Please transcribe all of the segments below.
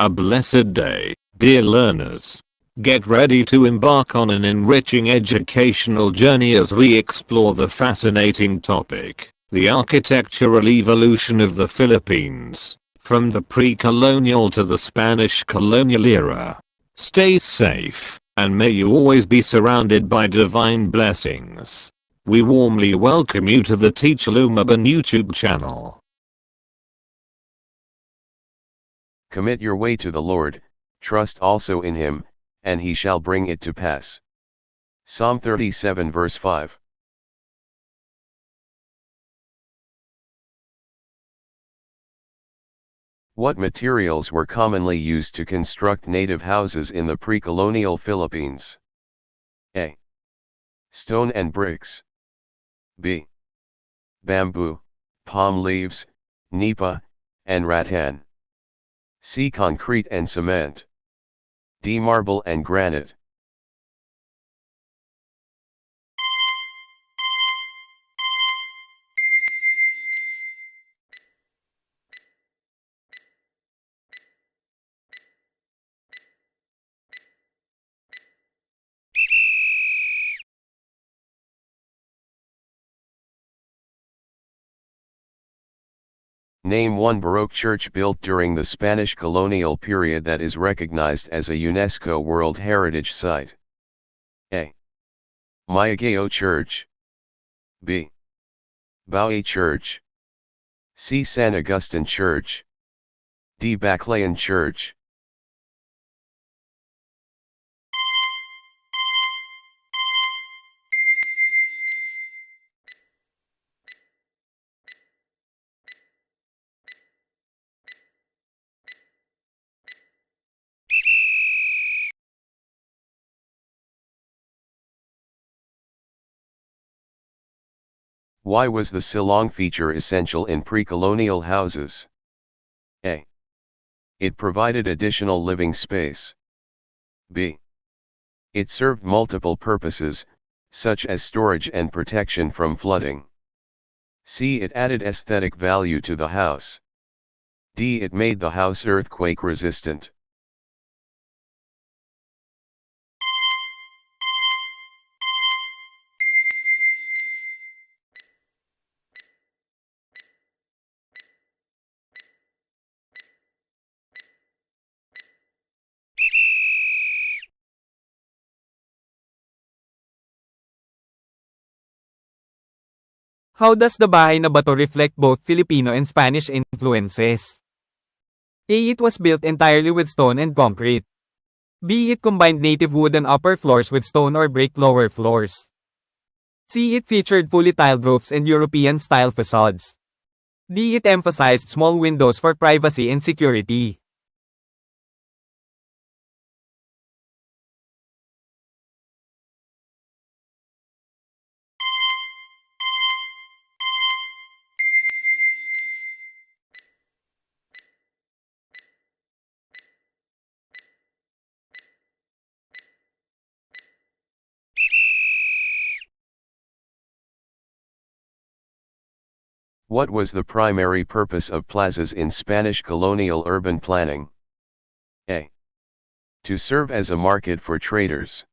A blessed day, dear learners. Get ready to embark on an enriching educational journey as we explore the fascinating topic, the architectural evolution of the Philippines, from the pre-colonial to the Spanish colonial era. Stay safe, and may you always be surrounded by divine blessings. We warmly welcome you to the Teacher Lumaban YouTube channel. Commit your way to the Lord, trust also in him, and he shall bring it to pass. Psalm 37 verse 5. What materials were commonly used to construct native houses in the pre-colonial Philippines? A. Stone and bricks. B. Bamboo, palm leaves, nipa, and rattan. C. Concrete and cement. D. Marble and granite. Name one Baroque church built during the Spanish colonial period that is recognized as a UNESCO World Heritage Site. A. Mayagao Church. B. Baue Church. C. San Agustin Church. D. Baclayan Church. Why was the silong feature essential in pre-colonial houses? A. It provided additional living space. B. It served multiple purposes, such as storage and protection from flooding. C. It added aesthetic value to the house. D. It made the house earthquake resistant. How does the bahay na bato reflect both Filipino and Spanish influences? A. It was built entirely with stone and concrete. B. It combined native wooden upper floors with stone or brick lower floors. C. It featured fully tiled roofs and European-style facades. D. It emphasized small windows for privacy and security. What was the primary purpose of plazas in Spanish colonial urban planning? A. To serve as a market for traders.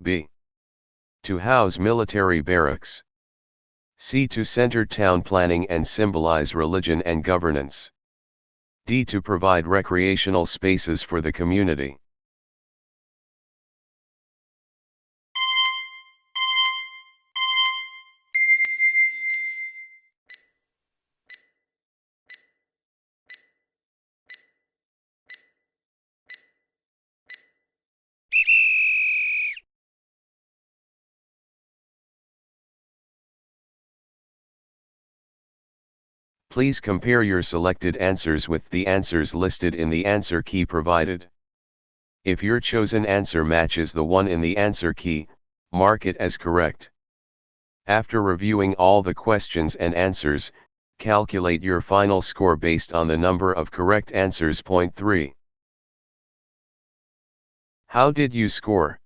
B. To house military barracks. C. To center town planning and symbolize religion and governance. D. To provide recreational spaces for the community. Please compare your selected answers with the answers listed in the answer key provided. If your chosen answer matches the one in the answer key, mark it as correct. After reviewing all the questions and answers, calculate your final score based on the number of correct answers. Point 3. How did you score?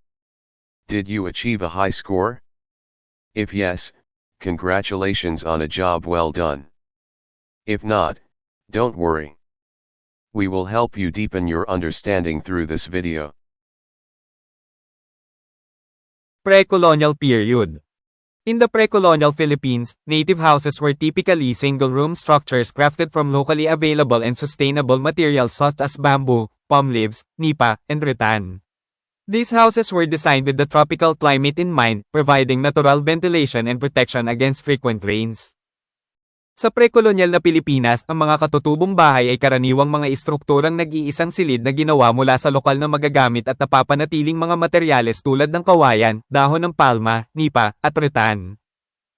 Did you achieve a high score? If yes, congratulations on a job well done. If not, don't worry. We will help you deepen your understanding through this video. Pre-colonial period. In the pre-colonial Philippines, native houses were typically single-room structures crafted from locally available and sustainable materials such as bamboo, palm leaves, nipa, and rattan. These houses were designed with the tropical climate in mind, providing natural ventilation and protection against frequent rains. Sa pre-kolonyal na Pilipinas, ang mga katutubong bahay ay karaniwang mga istrukturang nag-iisang silid na ginawa mula sa lokal na magagamit at napapanatiling mga materyales tulad ng kawayan, dahon ng palma, nipa, at rattan.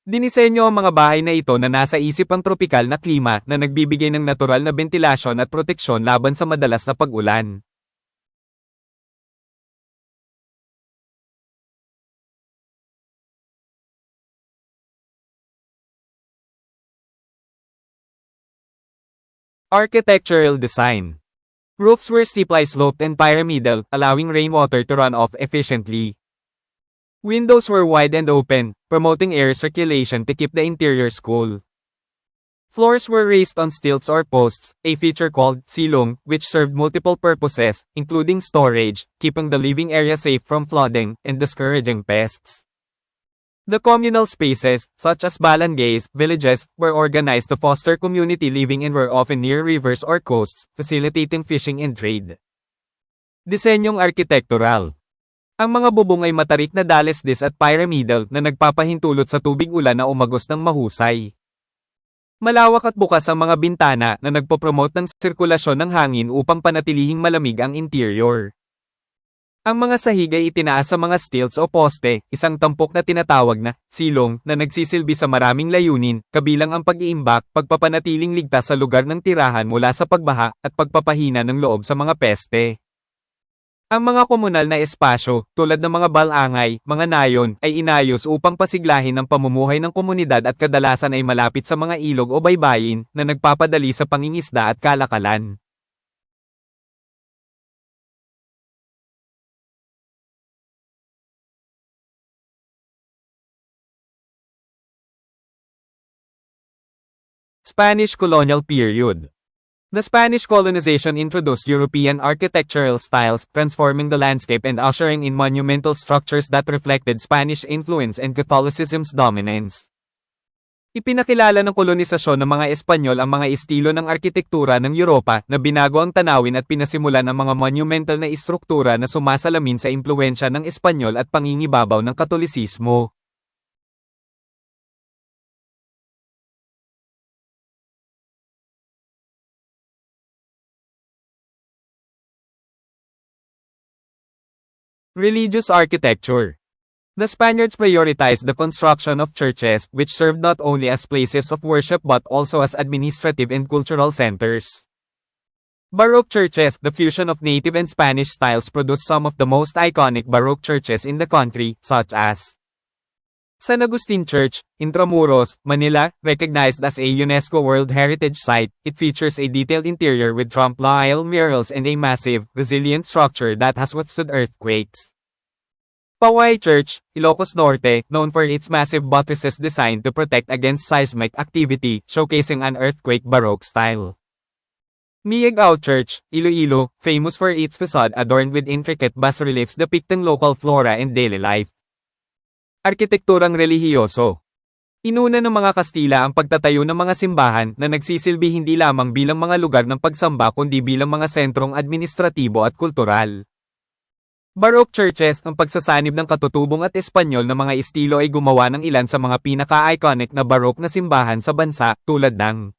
Dinisenyo ang mga bahay na ito na nasa isip ang tropikal na klima na nagbibigay ng natural na bentilasyon at proteksyon laban sa madalas na pag-ulan. Architectural design. Roofs were steeply sloped and pyramidal, allowing rainwater to run off efficiently. Windows were wide and open, promoting air circulation to keep the interior cool. Floors were raised on stilts or posts, a feature called silong, which served multiple purposes, including storage, keeping the living area safe from flooding, and discouraging pests. The communal spaces, such as barangays, villages, were organized to foster community living and were often near rivers or coasts, facilitating fishing and trade. Disenyong arkitektural. Ang mga bubong ay matarik na dalesdes at pyramidal na nagpapahintulot sa tubig ulan na umagos ng mahusay. Malawak at bukas ang mga bintana na nagpopromote ng sirkulasyon ng hangin upang panatilihing malamig ang interior. Ang mga sahig ay itinaas sa mga stilts o poste, isang tampok na tinatawag na silong na nagsisilbi sa maraming layunin, kabilang ang pag-iimbak, pagpapanatiling ligtas sa lugar ng tirahan mula sa pagbaha, at pagpapahina ng loob sa mga peste. Ang mga komunal na espasyo, tulad ng mga balangay, mga nayon, ay inayos upang pasiglahin ang pamumuhay ng komunidad at kadalasan ay malapit sa mga ilog o baybayin na nagpapadali sa pangingisda at kalakalan. Spanish colonial period. The Spanish colonization introduced European architectural styles, transforming the landscape and ushering in monumental structures that reflected Spanish influence and Catholicism's dominance. Ipinakilala ng kolonisasyon ng mga Espanyol ang mga estilo ng arkitektura ng Europa na binago ang tanawin at pinasimulan ang mga monumental na istruktura na sumasalamin sa impluwensya ng Espanyol at pangingibabaw ng Katolisismo. Religious architecture. The Spaniards prioritized the construction of churches, which served not only as places of worship but also as administrative and cultural centers. Baroque churches, the fusion of native and Spanish styles, produced some of the most iconic Baroque churches in the country, such as San Agustin Church, Intramuros, Manila, recognized as a UNESCO World Heritage Site. It features a detailed interior with trompe-l'oeil murals and a massive, resilient structure that has withstood earthquakes. Paway Church, Ilocos Norte, known for its massive buttresses designed to protect against seismic activity, showcasing an earthquake Baroque style. Miagao Church, Iloilo, famous for its facade adorned with intricate bas-reliefs depicting local flora and daily life. Arkitekturang relihiyoso. Inuna ng mga Kastila ang pagtatayo ng mga simbahan na nagsisilbi hindi lamang bilang mga lugar ng pagsamba kundi bilang mga sentrong administratibo at kultural. Baroque churches, ang pagsasanib ng katutubong at Espanyol na mga estilo ay gumawa ng ilan sa mga pinaka-iconic na Baroque na simbahan sa bansa, tulad ng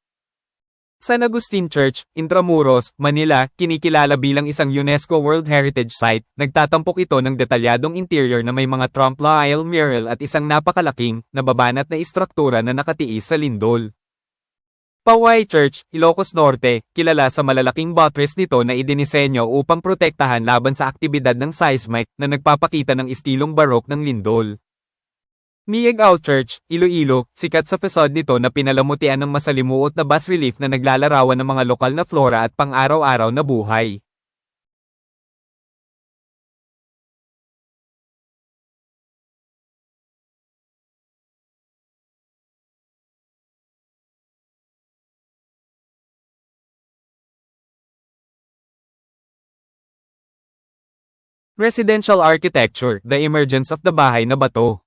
San Agustin Church, Intramuros, Manila, kinikilala bilang isang UNESCO World Heritage Site. Nagtatampok ito ng detalyadong interior na may mga trompe-l'oeil mural at isang napakalaking, nababanat na istruktura na nakatiis sa lindol. Paway Church, Ilocos Norte, kilala sa malalaking buttress nito na idinisenyo upang protektahan laban sa aktibidad ng seismic na nagpapakita ng estilong Baroque ng lindol. Miagao Church, Iloilo, sikat sa facade nito na pinalamutian ng masalimuot na bas-relief na naglalarawan ng mga lokal na flora at pang-araw-araw na buhay. Residential architecture, the emergence of the bahay na bato.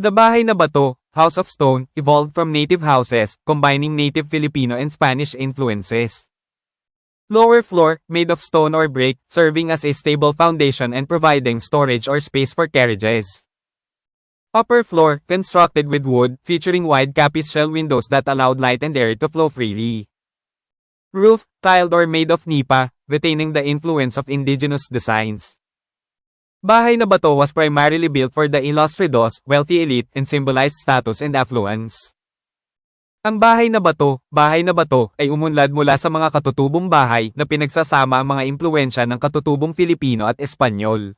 The bahay na bato, house of stone, evolved from native houses, combining native Filipino and Spanish influences. Lower floor, made of stone or brick, serving as a stable foundation and providing storage or space for carriages. Upper floor, constructed with wood, featuring wide capiz shell windows that allowed light and air to flow freely. Roof, tiled or made of nipa, retaining the influence of indigenous designs. Bahay na bato was primarily built for the illustrious, wealthy elite, and symbolized status and affluence. Ang bahay na bato ay umunlad mula sa mga katutubong bahay na pinagsasama ang mga impluwensya ng katutubong Filipino at Espanyol.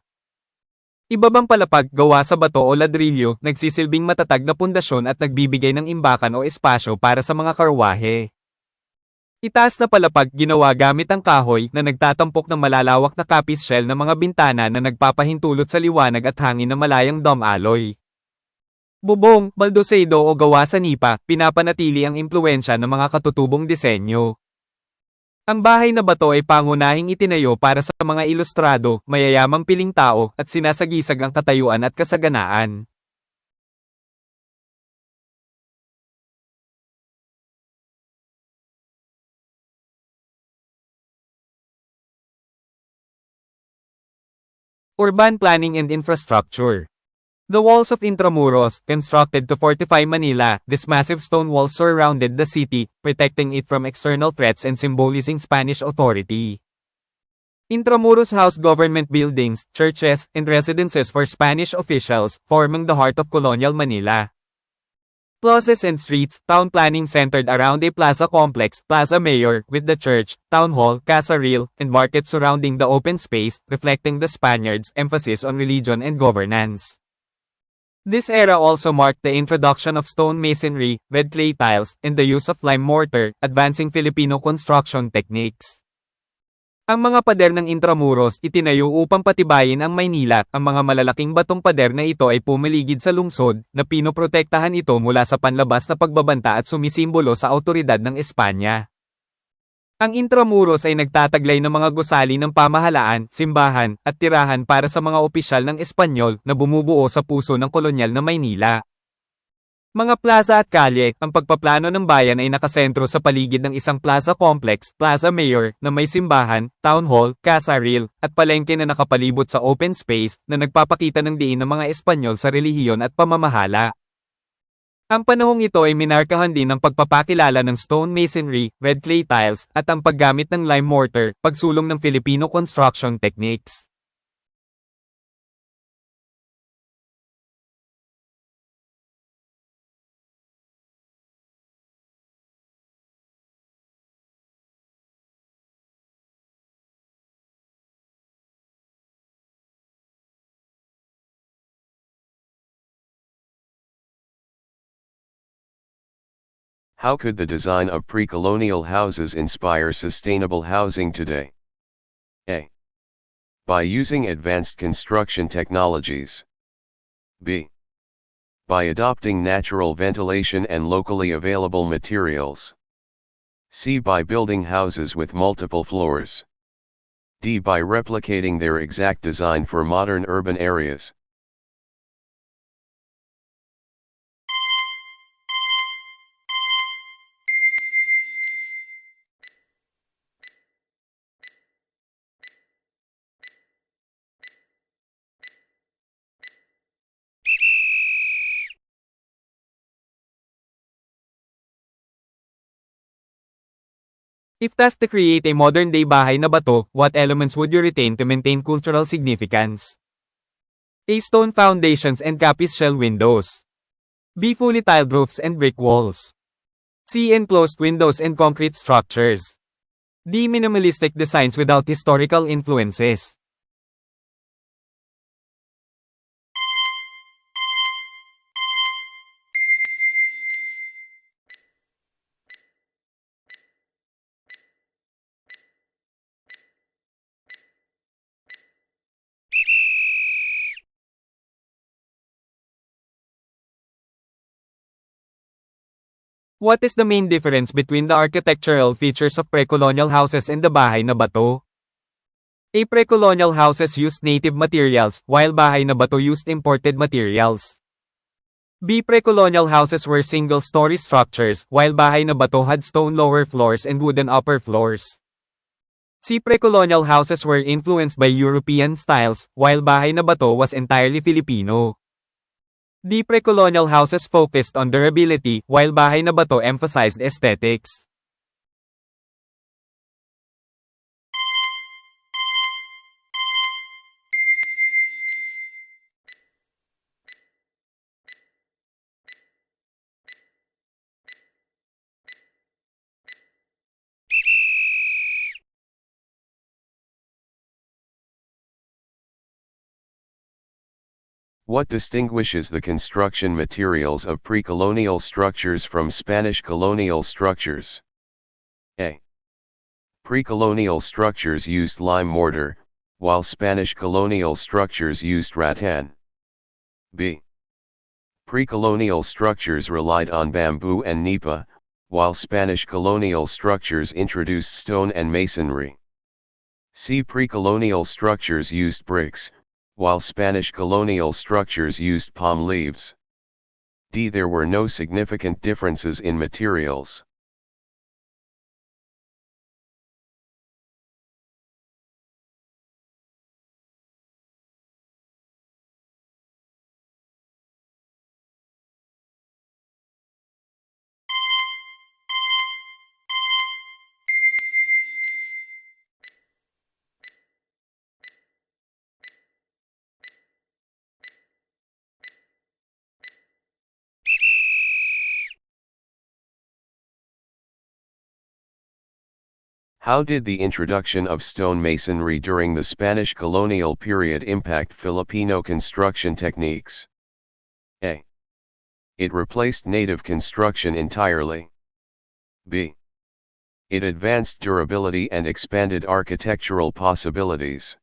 Ibabang palapag gawa sa bato o ladrilyo, nagsisilbing matatag na pundasyon at nagbibigay ng imbakan o espasyo para sa mga karwahe. Itaas na palapag ginawa gamit ang kahoy na nagtatampok ng malalawak na capiz shell ng mga bintana na nagpapahintulot sa liwanag at hangin na malayang dome alloy. Bubong, baldosado o gawa sa nipa, pinapanatili ang impluwensya ng mga katutubong disenyo. Ang bahay na bato ay pangunahing itinayo para sa mga ilustrado, mayayamang piling tao, at sinasagisag ang katayuan at kasaganaan. Urban planning and infrastructure. The walls of Intramuros, constructed to fortify Manila, these massive stone walls surrounded the city, protecting it from external threats and symbolizing Spanish authority. Intramuros housed government buildings, churches, and residences for Spanish officials, forming the heart of colonial Manila. Plazas and streets, town planning centered around a plaza complex, Plaza Mayor, with the church, town hall, Casa Real, and market surrounding the open space, reflecting the Spaniards' emphasis on religion and governance. This era also marked the introduction of stone masonry, red clay tiles, and the use of lime mortar, advancing Filipino construction techniques. Ang mga pader ng Intramuros itinayo upang patibayin ang Maynila. Ang mga malalaking batong pader na ito ay pumaligid sa lungsod, na pinoprotektahan ito mula sa panlabas na pagbabanta at sumisimbolo sa awtoridad ng Espanya. Ang Intramuros ay nagtataglay ng mga gusali ng pamahalaan, simbahan, at tirahan para sa mga opisyal ng Espanyol na bumubuo sa puso ng kolonyal na Maynila. Mga plaza at kalye, ang pagpaplano ng bayan ay nakasentro sa paligid ng isang plaza complex, Plaza Mayor, na may simbahan, town hall, Casa Real, at palengke na nakapalibot sa open space, na nagpapakita ng diin ng mga Espanyol sa relihiyon at pamamahala. Ang panahong ito ay minarkahan din ng pagpapakilala ng stone masonry, red clay tiles, at ang paggamit ng lime mortar, pagsulong ng Filipino construction techniques. How could the design of pre-colonial houses inspire sustainable housing today? A. By using advanced construction technologies. B. By adopting natural ventilation and locally available materials. C. By building houses with multiple floors. D. By replicating their exact design for modern urban areas. If tasked to create a modern-day bahay na bato, what elements would you retain to maintain cultural significance? A. Stone foundations and capiz shell windows. B. Fully tiled roofs and brick walls. C. Enclosed windows and concrete structures. D. Minimalistic designs without historical influences. What is the main difference between the architectural features of pre-colonial houses and the bahay na bato? A pre-colonial houses used native materials, while bahay na bato used imported materials. B. Pre-colonial houses were single-story structures, while bahay na bato had stone lower floors and wooden upper floors. C. Pre-colonial houses were influenced by European styles, while bahay na bato was entirely Filipino. D. Pre-colonial houses focused on durability, while bahay na bato emphasized aesthetics. What distinguishes the construction materials of pre-colonial structures from Spanish colonial structures? A. Pre-colonial structures used lime mortar, while Spanish colonial structures used rattan. B. Pre-colonial structures relied on bamboo and nipa, while Spanish colonial structures introduced stone and masonry. C. Pre-colonial structures used bricks, while Spanish colonial structures used palm leaves. D. There were no significant differences in materials. How did the introduction of stone masonry during the Spanish colonial period impact Filipino construction techniques? A. It replaced native construction entirely. B. It advanced durability and expanded architectural possibilities.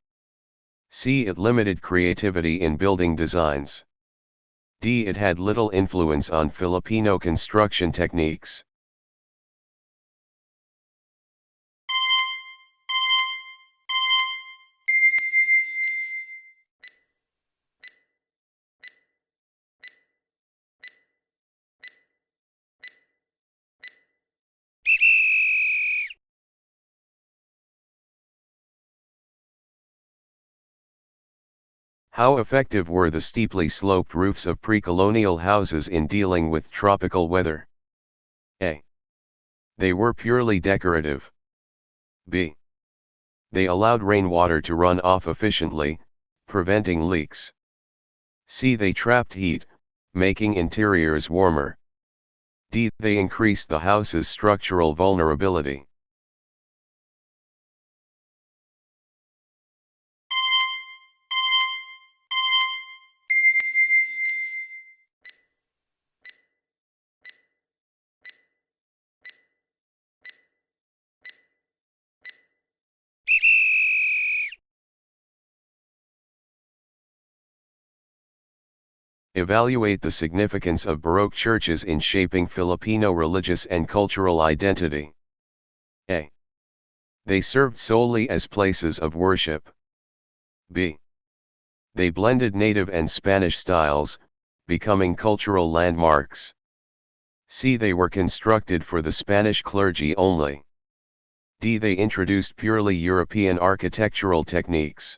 C. It limited creativity in building designs. D. It had little influence on Filipino construction techniques. How effective were the steeply sloped roofs of pre-colonial houses in dealing with tropical weather? A. They were purely decorative. B. They allowed rainwater to run off efficiently, preventing leaks. C. They trapped heat, making interiors warmer. D. They increased the house's structural vulnerability. Evaluate the significance of Baroque churches in shaping Filipino religious and cultural identity. A. They served solely as places of worship. B. They blended native and Spanish styles, becoming cultural landmarks. C. They were constructed for the Spanish clergy only. D. They introduced purely European architectural techniques.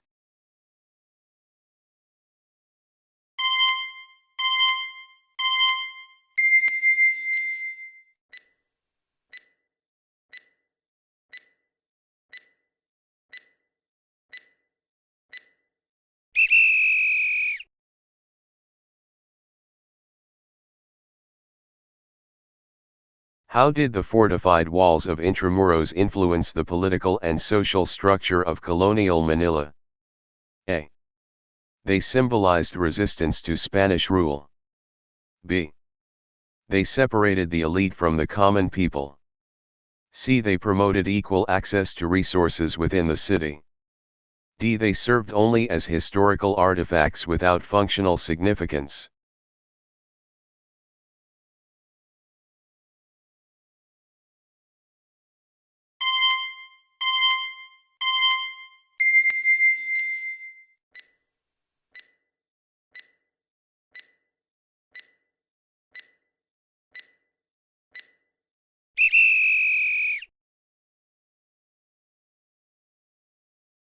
How did the fortified walls of Intramuros influence the political and social structure of colonial Manila? A. They symbolized resistance to Spanish rule. B. They separated the elite from the common people. C. They promoted equal access to resources within the city. D. They served only as historical artifacts without functional significance.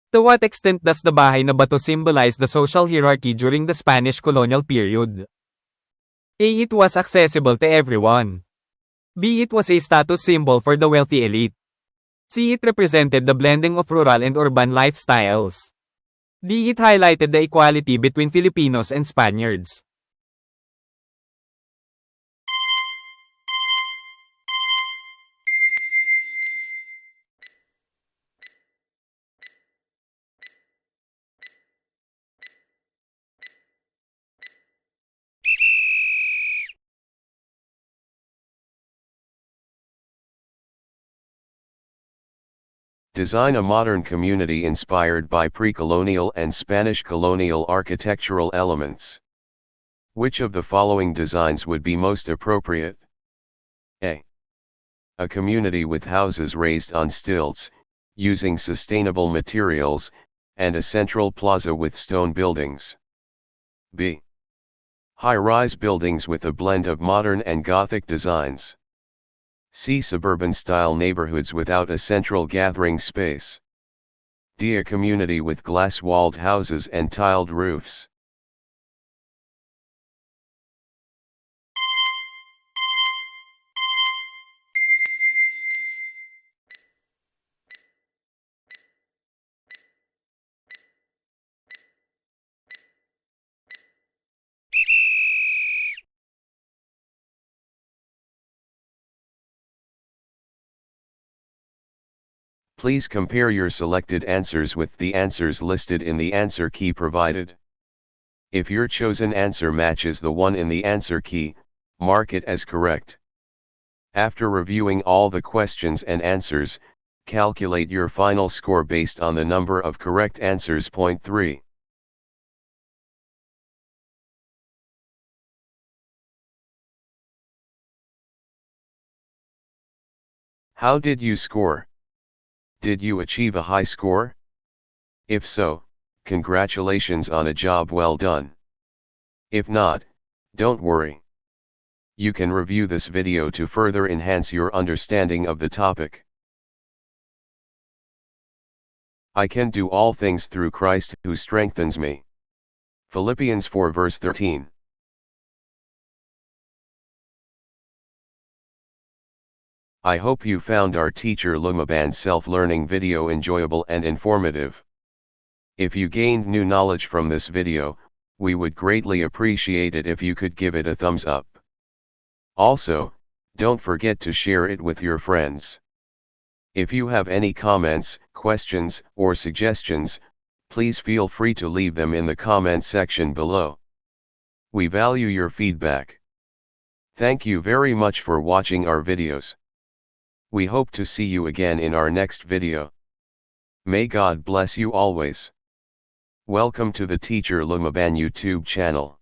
To what extent does the bahay na bato symbolize the social hierarchy during the Spanish colonial period? A. It was accessible to everyone. B. It was a status symbol for the wealthy elite. C. It represented the blending of rural and urban lifestyles. D. It highlighted the equality between Filipinos and Spaniards. Design a modern community inspired by pre-colonial and Spanish colonial architectural elements. Which of the following designs would be most appropriate? A. A community with houses raised on stilts, using sustainable materials, and a central plaza with stone buildings. B. High-rise buildings with a blend of modern and Gothic designs. C. Suburban-style neighborhoods without a central gathering space. D. A community with glass-walled houses and tiled roofs. Please compare your selected answers with the answers listed in the answer key provided. If your chosen answer matches the one in the answer key, mark it as correct. After reviewing all the questions and answers, calculate your final score based on the number of correct answers. Point 3. How did you score? Did you achieve a high score? If so, congratulations on a job well done. If not, don't worry. You can review this video to further enhance your understanding of the topic. I can do all things through Christ who strengthens me. Philippians 4 verse 13. I hope you found our teacher Lumaban's self-learning video enjoyable and informative. If you gained new knowledge from this video, we would greatly appreciate it if you could give it a thumbs up. Also, don't forget to share it with your friends. If you have any comments, questions, or suggestions, please feel free to leave them in the comment section below. We value your feedback. Thank you very much for watching our videos. We hope to see you again in our next video. May God bless you always. Welcome to the Teacher Lumaban YouTube channel.